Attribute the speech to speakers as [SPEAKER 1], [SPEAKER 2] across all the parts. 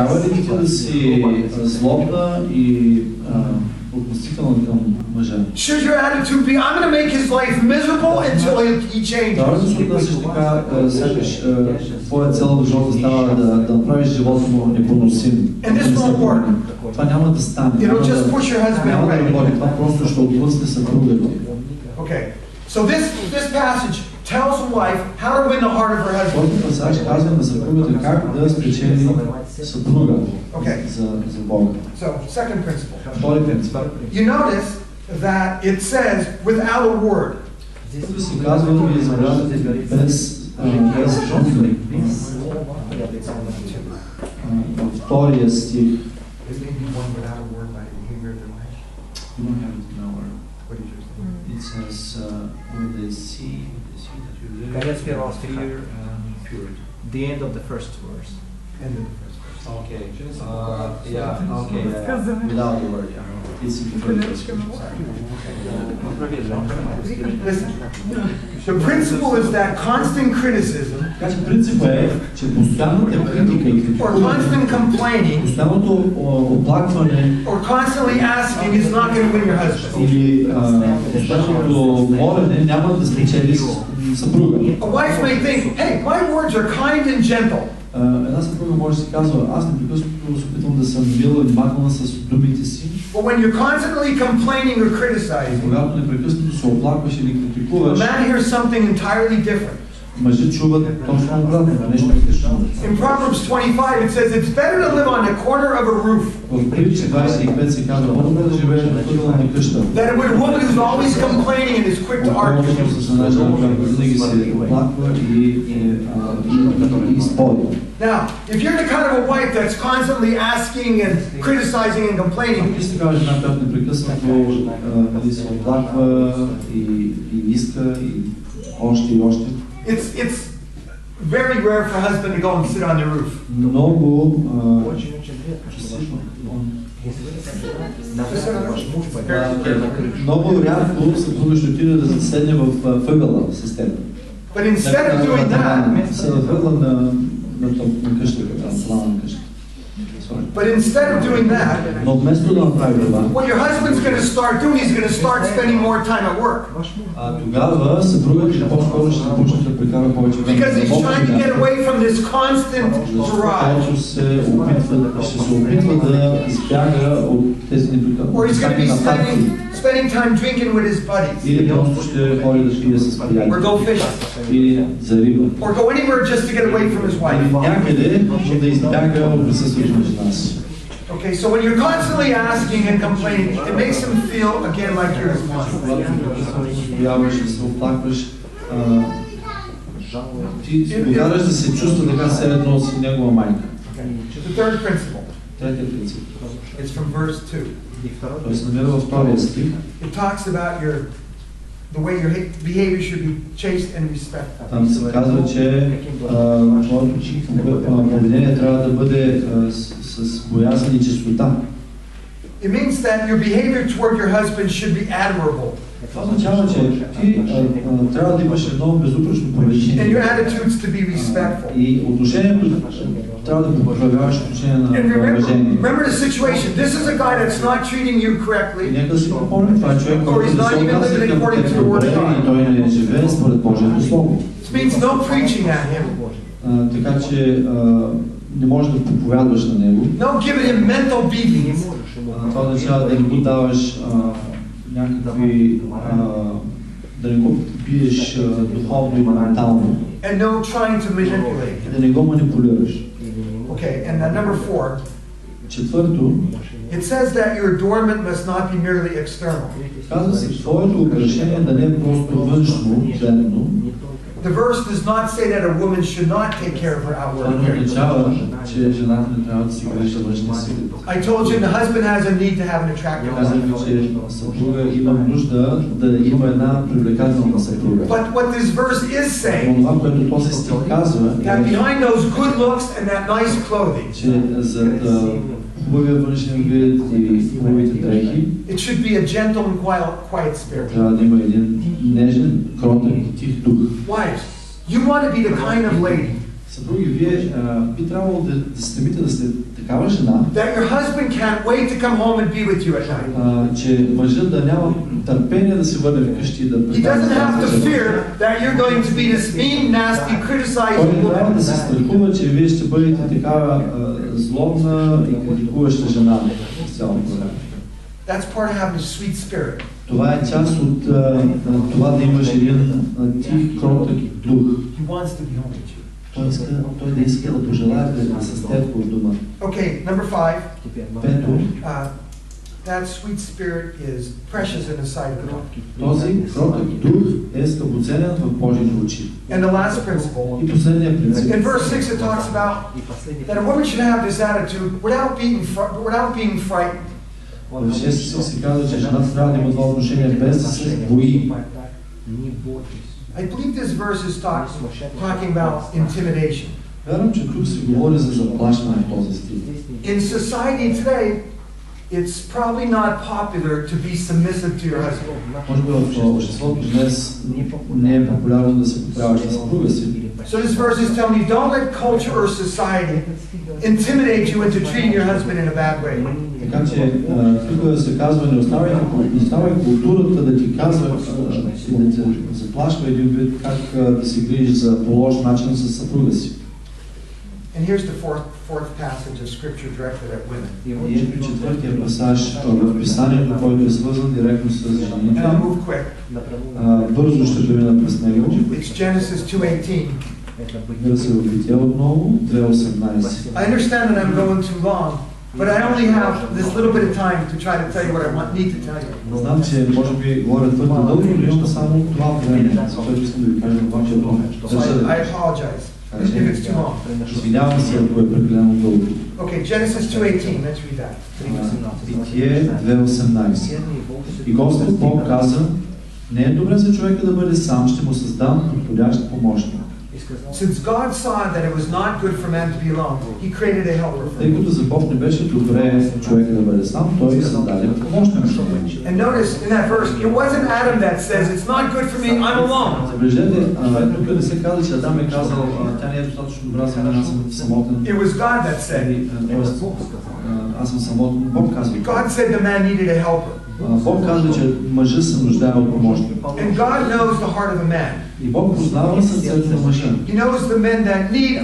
[SPEAKER 1] Трябва ли ти да си злобна и относителна към мъжа?
[SPEAKER 2] Should your attitude be, I'm going to make his life miserable until he changes?
[SPEAKER 1] Трябва да се отнасяш така, сякаш твоя цел в живота става да направиш живота му непоносим. Това няма да стане. Няма да работи. Това просто ще отблъсне съпруга ти.
[SPEAKER 2] Okay. So this passage tells a wife how to win the heart of her husband.
[SPEAKER 1] Този пасаж казва на съпругата как да спечели съпруга за Бога.
[SPEAKER 2] So, second principle.
[SPEAKER 1] Втори принцип.
[SPEAKER 2] You notice that it says without a word.
[SPEAKER 1] Тук се казва, вие забелязвате без думи. Във втория стих. It says, when they see that you live in fear and purity.
[SPEAKER 3] The end of the first verse.
[SPEAKER 2] End of the first verse.
[SPEAKER 1] Okay. Without the word, yeah. It's in the first verse.
[SPEAKER 2] Listen. The principle is that constant criticism
[SPEAKER 1] Принципът е, че постоянната критика и
[SPEAKER 2] or constant complaining
[SPEAKER 1] постоянното оплакване
[SPEAKER 2] or constantly asking is not going to win your husband.
[SPEAKER 1] или постоянното молене няма да спечели съпруга.
[SPEAKER 2] A wife may think, hey, my words are kind and gentle.
[SPEAKER 1] Една съпруга може да си казва, аз непрекъснато се опитвам да съм мила и внимателна с думите си.
[SPEAKER 2] But when you're constantly complaining or criticizing,
[SPEAKER 1] когато непрекъснато се оплакваш или критикуваш,
[SPEAKER 2] a man hears something entirely different.
[SPEAKER 1] Мъжът чува точно обратно, нещо различно.
[SPEAKER 2] In Proverbs 25 it says it's better to live on the corner of a roof.
[SPEAKER 1] В Притчи 25 се казва, по-добре да живееш на ъгъла на къща.
[SPEAKER 2] Than with a woman who's always complaining and is quick to argue.
[SPEAKER 1] С една жена, която винаги се оплаква и спори.
[SPEAKER 2] Now, if you're the kind of a wife that's constantly asking and criticizing and complaining,
[SPEAKER 1] Ако си кажеш една, която непрекъснато се оплаква и иска и още.
[SPEAKER 2] it's very rare for a husband to go and sit on the roof.
[SPEAKER 1] Много рядко съпруга ще отиде да заседне в ъгъла с теб.
[SPEAKER 2] But instead of doing that,
[SPEAKER 1] се въгъла на къщата, на къщата.
[SPEAKER 2] But instead of doing that, what your husband's going to start doing, he's going to start spending more time at work.
[SPEAKER 1] Тогава съпругът ще по-скоро ще започне да прекара повече време.
[SPEAKER 2] Because he's trying to get away from this constant barrage.
[SPEAKER 1] Ще се опитва да избяга от тези непрекъснати.
[SPEAKER 2] Or he's going to be spending time drinking with his buddies.
[SPEAKER 1] Или просто ще ходи да пие с приятели.
[SPEAKER 2] Or go fishing.
[SPEAKER 1] Или за риба.
[SPEAKER 2] Or go anywhere just to get away from his wife.
[SPEAKER 1] Някъде да избяга от присъствието на нас.
[SPEAKER 2] Okay, so when you're constantly asking and complaining, it makes him feel again like you're his wife.
[SPEAKER 1] Се оплакваш, ти караш да се чувства така все едно си негова майка.
[SPEAKER 2] The third principle.
[SPEAKER 1] Третият принцип.
[SPEAKER 2] It's from verse 2.
[SPEAKER 1] Той се намира във втория стих.
[SPEAKER 2] It talks about the way your behavior should be chaste and respectful.
[SPEAKER 1] Там се казва, че твоето поведение трябва да бъде с боязън и чистота.
[SPEAKER 2] It means that your behavior toward your husband should be admirable.
[SPEAKER 1] Това означава, че ти трябва да имаш едно безупречно поведение.
[SPEAKER 2] And your attitudes to be respectful.
[SPEAKER 1] И отношението трябва да проявяваш отношение на уважение.
[SPEAKER 2] Remember the situation. This is a guy that's not treating you correctly.
[SPEAKER 1] Нека си помним, това е човек, който
[SPEAKER 2] Or he's not even living according to the word of God.
[SPEAKER 1] И той не живее според Божието Слово.
[SPEAKER 2] This means no preaching at him.
[SPEAKER 1] Така че не можеш да проповядваш на него.
[SPEAKER 2] No giving him mental beatings.
[SPEAKER 1] Това означава да не го даваш някакви, да не го биеш духовно и ментално.
[SPEAKER 2] And no trying to manipulate.
[SPEAKER 1] Да не го манипулираш.
[SPEAKER 2] Okay, and number 4.
[SPEAKER 1] Четвърто.
[SPEAKER 2] It says that your adornment must not be merely external.
[SPEAKER 1] Казва се, твоето украшение да не е просто външно, древно.
[SPEAKER 2] The verse does not say that a woman should not take care of her outward appearance. I told you the husband has a need to have an attractive wife. But what this verse is saying, that behind those good looks and that nice clothing, it should be a gentle and quiet spirit. Wives, you want to be the kind of lady
[SPEAKER 1] Съпруги, вие би трябвало да стремите да сте такава жена,
[SPEAKER 2] that your husband can't wait to come home and be with you at night.
[SPEAKER 1] Че мъжът да няма търпение да се върне вкъщи и да
[SPEAKER 2] He doesn't have to fear that you're going to be this mean, nasty, criticizing
[SPEAKER 1] Той не трябва
[SPEAKER 2] woman.
[SPEAKER 1] да се страхува, че вие ще бъдете такава злобна и критикуваща жена с цялото време.
[SPEAKER 2] That's part of having a sweet spirit.
[SPEAKER 1] Това е част от това да имаш един тих, кротък дух.
[SPEAKER 2] He wants to be home with you.
[SPEAKER 1] Той да иска да пожелае да с теб в дома.
[SPEAKER 2] Okay, number 5.
[SPEAKER 1] Пето,
[SPEAKER 2] that sweet spirit is precious in the sight of God.
[SPEAKER 1] този кротък дух е скъпоценен в Божиите очи.
[SPEAKER 2] And the last principle.
[SPEAKER 1] И последният принцип.
[SPEAKER 2] In verse 6 it talks about that a woman should have this attitude without being frightened.
[SPEAKER 1] В 6 се казва, че жената трябва да има това отношение без да се бои.
[SPEAKER 2] I believe this verse is talking about intimidation.
[SPEAKER 1] Вярвам, че тук се говори за заплашване в този стих.
[SPEAKER 2] In society today, it's probably not popular to be submissive to your husband.
[SPEAKER 1] Може би в обществото днес не е популярно да се поправяш на съпруга си.
[SPEAKER 2] So this verse is telling you, don't let culture or society intimidate you into treating your husband in a bad way.
[SPEAKER 1] Така че тук се казва, не оставай културата да ти казва и да те заплашва един вид как да се грижиш за по-лош начин с съпруга си.
[SPEAKER 2] And here's the fourth passage of scripture directed at women.
[SPEAKER 1] И ето четвъртия пасаж в писанието, който е свързан директно с жените. Бързо ще премина през него.
[SPEAKER 2] It's Genesis 2:18.
[SPEAKER 1] Да се Битие отново, 2:18.
[SPEAKER 2] I understand that I'm going too long, but I only have this little bit of time to try to tell you what I need to tell you.
[SPEAKER 1] Знам, че може би говоря твърде дълго, но имам само това време, защото искам да ви кажа това, че
[SPEAKER 2] I apologize if it's too long.
[SPEAKER 1] Извинявам се, ако е прекалено дълго.
[SPEAKER 2] Okay, Genesis 2:18, let's read that.
[SPEAKER 1] Битие 2:18. И Господ Бог каза, не е добре за човека да бъде сам, ще му създам подходящ помощник.
[SPEAKER 2] Since God saw that it was not good for man to be alone, He created a helper for
[SPEAKER 1] Тъй
[SPEAKER 2] him.
[SPEAKER 1] като за Бог не беше добре човека да бъде сам, той създаде помощник.
[SPEAKER 2] And notice in that verse, it wasn't Adam that says, it's not good for me, I'm alone.
[SPEAKER 1] Забележете, тук не се казва, че Адам е казал, тя не е достатъчно добра за мен, аз съм самотен.
[SPEAKER 2] It was God that said.
[SPEAKER 1] Аз съм самотен. Бог казва.
[SPEAKER 2] God said the man needed a helper.
[SPEAKER 1] Бог казва, че мъжът се нуждае от помощник.
[SPEAKER 2] And God knows the heart of a man.
[SPEAKER 1] И Бог познава сърцето на мъжа.
[SPEAKER 2] He knows the men that need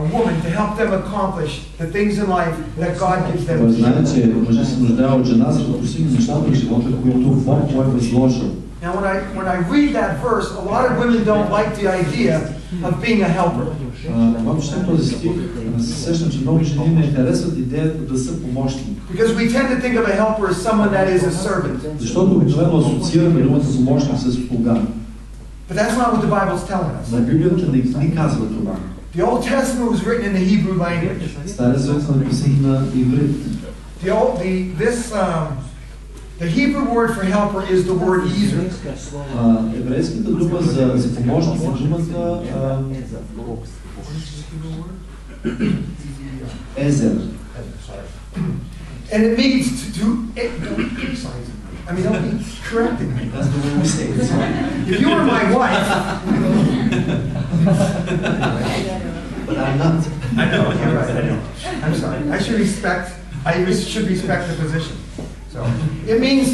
[SPEAKER 2] a woman to help them accomplish the things in life that God gives them.
[SPEAKER 1] Той знае, че мъжът се нуждае от жена, за да постигне нещата в живота, които Бог му е възложил.
[SPEAKER 2] Now when I read that verse, a lot of women don't like the idea of being a helper.
[SPEAKER 1] Когато четем този стих, се сещам, че много жени не харесват идеята да са помощни.
[SPEAKER 2] Because we tend to think of a helper as someone that is a servant.
[SPEAKER 1] Защото обикновено асоциираме думата помощник с слуга.
[SPEAKER 2] But that's not what the Bible is telling us.
[SPEAKER 1] На Библията не ни казва това.
[SPEAKER 2] The Old Testament was written in the Hebrew language.
[SPEAKER 1] Стария Завет е написан на иврит.
[SPEAKER 2] The Hebrew word for helper is the word ezer.
[SPEAKER 1] Еврейската дума за помощник е думата езер.
[SPEAKER 2] And it means to I mean, don't be correcting me.
[SPEAKER 1] That's the way we say it.
[SPEAKER 2] If you were my wife,
[SPEAKER 1] but I'm not.
[SPEAKER 2] I know, you're right. I know. I'm sorry. I should respect the position. So it means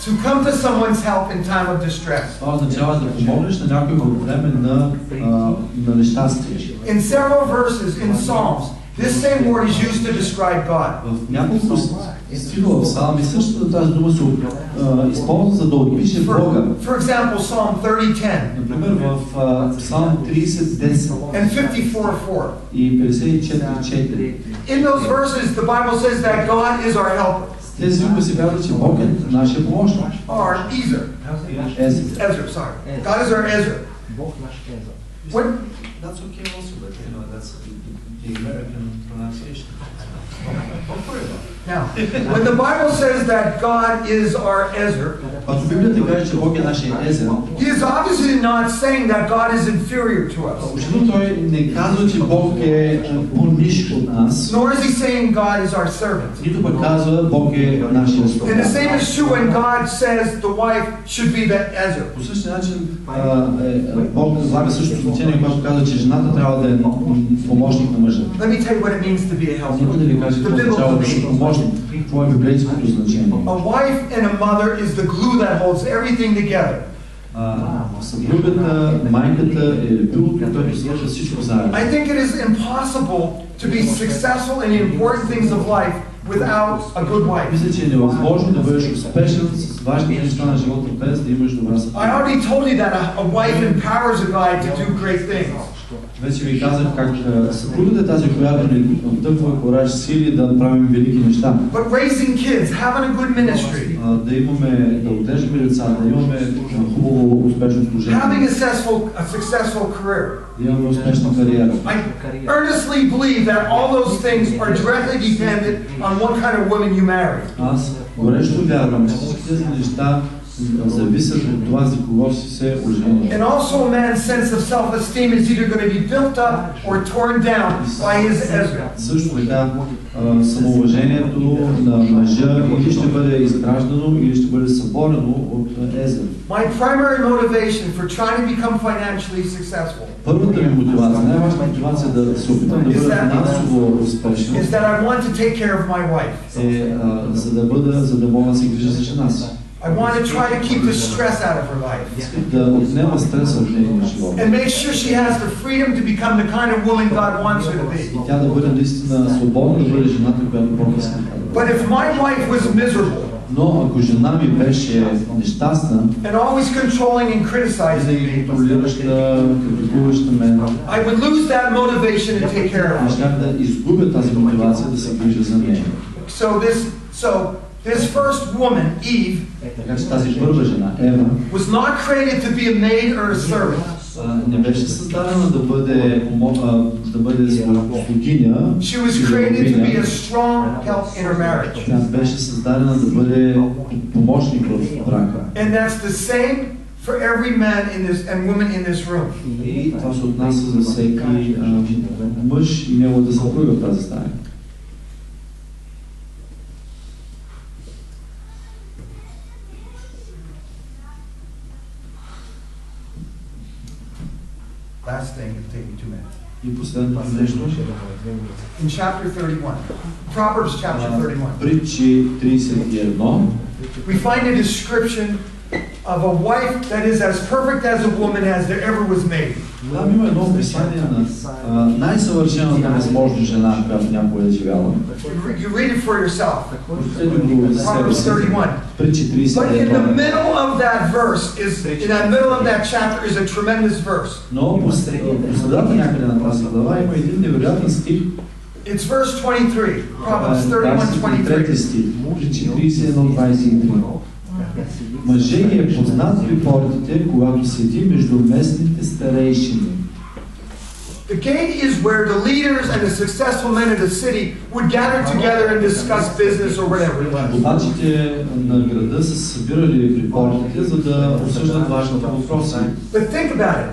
[SPEAKER 2] to come to someone's help in time of distress.
[SPEAKER 1] Това означава да помогнеш на някой във време на нещастие.
[SPEAKER 2] In several verses in Psalms, this same word is used to describe God.
[SPEAKER 1] В няколко стихове в Псалми същата тази дума се използва за да опише Бога.
[SPEAKER 2] For example, Psalm 30:10.
[SPEAKER 1] Например в Псалм 30:10
[SPEAKER 2] and 54:4.
[SPEAKER 1] И 54:4.
[SPEAKER 2] In those verses, the Bible says that God is our helper.
[SPEAKER 1] Тези думи се казва, че Бог е нашия помощник.
[SPEAKER 2] Our Ezer. Ezra, sorry. God is our Ezra. What?
[SPEAKER 1] That's okay also, but you know that's the American pronunciation.
[SPEAKER 2] Now, when the Bible says that God is our Ezra,
[SPEAKER 1] Когато Библията каже, че Бог е нашия езер,
[SPEAKER 2] he is obviously not saying that God is inferior to us.
[SPEAKER 1] очевидно той не казва, че Бог е по-нисък от нас.
[SPEAKER 2] Nor is he saying God is our servant.
[SPEAKER 1] Нито пък казва, Бог е нашия слуга.
[SPEAKER 2] And the same is true when God says the wife should be the ezer.
[SPEAKER 1] По същия начин Бог влага същото значение, когато казва, че жената трябва да е помощник на мъжа.
[SPEAKER 2] Let me tell you what it means to be a helper.
[SPEAKER 1] Нека да ви кажа какво означава да си помощник. Това е библейското значение.
[SPEAKER 2] A wife and a mother is the glue that holds everything together.
[SPEAKER 1] Съпругата, майката е лепилото, което свързва всичко заедно.
[SPEAKER 2] I think it is impossible to be successful in the important things of life without a good wife.
[SPEAKER 1] Мисля, че е невъзможно да бъдеш успешен с важните неща на живота без да имаш добра съпруга.
[SPEAKER 2] I already told you that a wife empowers a guy to do great things.
[SPEAKER 1] Вече ви казах как съпругата е тази, която ни вдъхва кораж, сили да правим велики неща.
[SPEAKER 2] But raising kids, having a good ministry,
[SPEAKER 1] да имаме, да отглеждаме деца, да имаме хубаво успешно служение,
[SPEAKER 2] having a successful career.
[SPEAKER 1] Да имаме успешна кариера.
[SPEAKER 2] I earnestly believe that all those things are directly dependent on what kind of woman you marry.
[SPEAKER 1] Аз горещо вярвам, че всички тези неща зависят от това, за кого си се оженил.
[SPEAKER 2] And also a man's sense of self-esteem is either going to be built up or torn down by his Ezra.
[SPEAKER 1] Също така, самоуважението на мъжа или ще бъде изграждано, или ще бъде съборено от Езра.
[SPEAKER 2] My primary motivation for trying to become financially successful
[SPEAKER 1] Първата ми мотивация, най-важната мотивация да се опитам да бъда финансово успешен,
[SPEAKER 2] is that I want to take care of my wife.
[SPEAKER 1] е за да мога да се грижа за жена си.
[SPEAKER 2] I want to try to keep the stress out of her life.
[SPEAKER 1] Искам да отнема стреса от нейния живот.
[SPEAKER 2] And make sure she has the freedom to become the kind of woman God wants her to be.
[SPEAKER 1] И тя да бъде наистина свободна, да бъде жената, която Бог иска да бъде.
[SPEAKER 2] But if my wife was miserable,
[SPEAKER 1] но ако жена ми беше нещастна,
[SPEAKER 2] and always controlling and criticizing me,
[SPEAKER 1] контролираща, критикуваща мен,
[SPEAKER 2] I would lose that motivation to take care of her.
[SPEAKER 1] щях да изгубя тази мотивация да се грижа за нея.
[SPEAKER 2] So this first woman, Eve,
[SPEAKER 1] така че тази първа жена, Ева,
[SPEAKER 2] was not created to be a maid or a servant.
[SPEAKER 1] Не беше създадена да бъде слугиня.
[SPEAKER 2] She was created to be a strong help in her marriage.
[SPEAKER 1] Тя беше създадена да бъде помощник в брака.
[SPEAKER 2] And that's the same for every man in this and woman in this room.
[SPEAKER 1] И това се отнася за всеки мъж и неговата съпруга в тази стая.
[SPEAKER 2] Last thing, it'll take me 2 minutes.
[SPEAKER 1] И последното нещо.
[SPEAKER 2] In chapter 31, Proverbs chapter 31,
[SPEAKER 1] Притчи 31,
[SPEAKER 2] we find a description of a wife that is as perfect as a woman as there ever was made.
[SPEAKER 1] Там има едно описание на най-съвършената възможна жена, която някога е живяла.
[SPEAKER 2] You read it for yourself.
[SPEAKER 1] Proverbs
[SPEAKER 2] 31.
[SPEAKER 1] Притчи 31.
[SPEAKER 2] But in the middle of that verse in the middle of that chapter is a tremendous verse.
[SPEAKER 1] Но по средата някъде на тази глава има един невероятен стих.
[SPEAKER 2] It's verse 23. Proverbs 31:23.
[SPEAKER 1] стих. Притчи 31:23. Мъже ги е познат при портите, когато седи между местните старейшини.
[SPEAKER 2] The gate is where the leaders and the successful men of the city would gather together and discuss business or whatever.
[SPEAKER 1] Водачите на града се събирали при портите, за да обсъждат важните въпроси.
[SPEAKER 2] But think about it.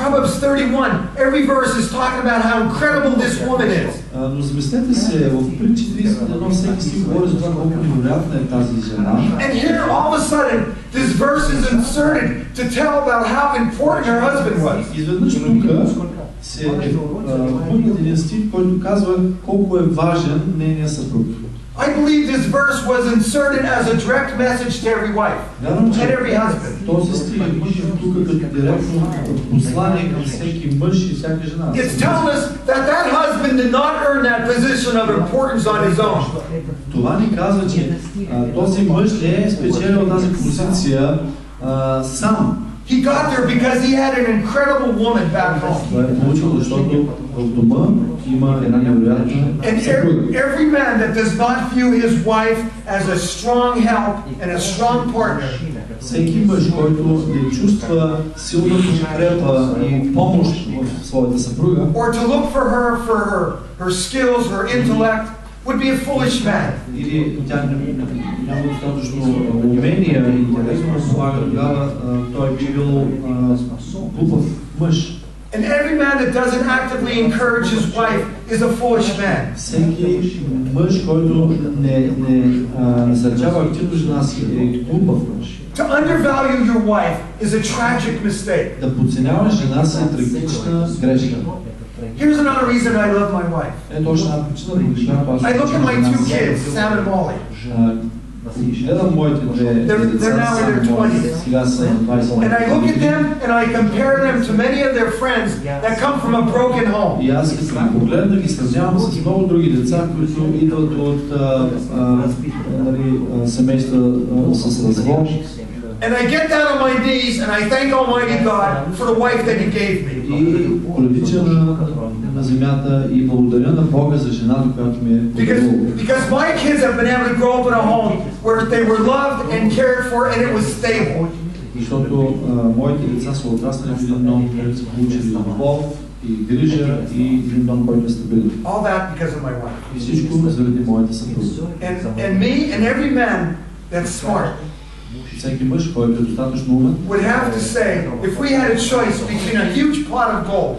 [SPEAKER 2] Proverbs 31, every verse is talking about how incredible this woman is.
[SPEAKER 1] Но замислете се, в Притчи 31 всеки стих говори за това колко невероятна е тази жена.
[SPEAKER 2] And here all of a sudden this verse is inserted to tell about how important her husband was.
[SPEAKER 1] Изведнъж тук се вмъкнат един стих, който казва колко е важен нейният съпруг.
[SPEAKER 2] I believe this verse was inserted as a direct message to every wife and every husband.
[SPEAKER 1] Този стих е вмъкнат тук като директно послание към всеки мъж и всяка жена.
[SPEAKER 2] It's telling us that husband did not earn that position of importance on his own.
[SPEAKER 1] Това ни казва, че този мъж не е спечелил тази позиция сам.
[SPEAKER 2] He got there because he had an incredible woman back home. And every man that does not view his wife as a strong help and a strong partner,
[SPEAKER 1] всеки мъж, който не чувства силна подкрепа и помощ в своята съпруга,
[SPEAKER 2] or to look for her skills, her intellect, would be a foolish man.
[SPEAKER 1] Или тя няма достатъчно умения и интелект му помага, тогава той би бил глупав мъж.
[SPEAKER 2] And every man that doesn't actively encourage his wife is a foolish man.
[SPEAKER 1] Всеки мъж, който не насърчава активно жена си, е глупав мъж.
[SPEAKER 2] To undervalue your wife is a tragic mistake.
[SPEAKER 1] Да подценяваш жена си е трагична грешка.
[SPEAKER 2] Here's another reason I love my wife.
[SPEAKER 1] Ето още една причина, поради която аз
[SPEAKER 2] I look at my two kids, Sam and Molly.
[SPEAKER 1] Гледам моите две деца, сега са 20.
[SPEAKER 2] And I look at them and I compare them to many of their friends that come from a broken home.
[SPEAKER 1] И аз като ги погледна, ги сравнявам с много други деца, които идват от семейства с развод.
[SPEAKER 2] And I get down on my knees and I thank Almighty God for the wife that He gave me.
[SPEAKER 1] И прилича на земята и благодаря на Бога за жената, която ми е подарувал.
[SPEAKER 2] Because my kids have been able to grow up in a home where they were loved and cared for and it was stable.
[SPEAKER 1] Защото моите деца са отраснали в един дом, където са получили любов и грижа и един дом, който е стабилен.
[SPEAKER 2] All that because of my wife.
[SPEAKER 1] И всичко заради моята съпруга.
[SPEAKER 2] And me and every man that's smart
[SPEAKER 1] Всеки мъж, който е достатъчно умен,
[SPEAKER 2] would have to say, if we had a choice between a huge pot of gold,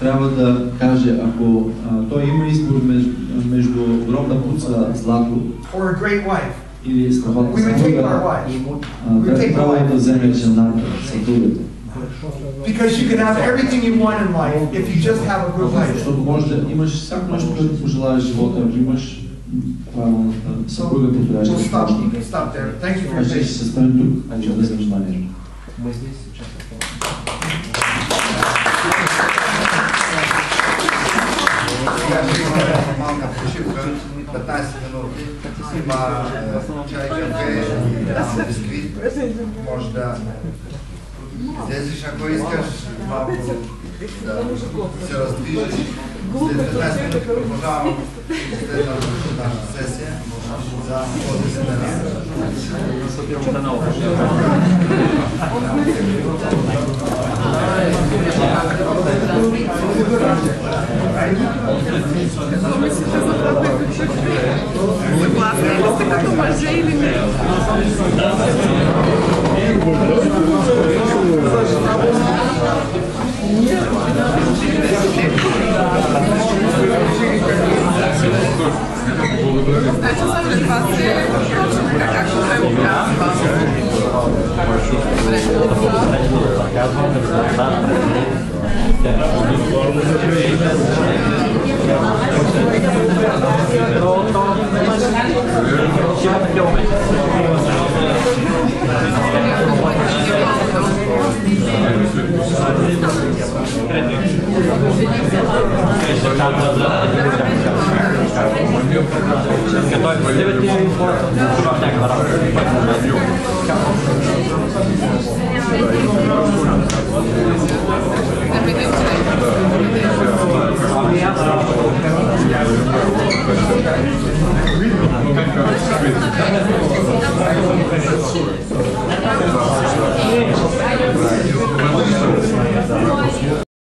[SPEAKER 1] трябва да каже, ако той има избор между огромна куца злато
[SPEAKER 2] or a great wife,
[SPEAKER 1] или страхотна
[SPEAKER 2] we would take our
[SPEAKER 1] съпруга,
[SPEAKER 2] wife.
[SPEAKER 1] трябва да вземе жената, съпругата.
[SPEAKER 2] Because you can have everything you want in life if you just have a good wife.
[SPEAKER 1] Защото може да имаш всяко нещо, което пожелаеш в живота, ако имаш съпруга, подходяща.
[SPEAKER 2] Stop there. Thank you for your
[SPEAKER 1] Ще
[SPEAKER 2] patience.
[SPEAKER 1] се спрем тук, а че да за вниманието.
[SPEAKER 4] Малка почивка, 15 минути, има чай, кафе, дам бисквит, може да излезеш, ако искаш, малко да се раздвижиш. След 15 минути продължавам следната сесия за този семинар.
[SPEAKER 5] Съгласни ли сте като мъже или не? Значи според вас е точно така, както той го казва.
[SPEAKER 3] Готовь,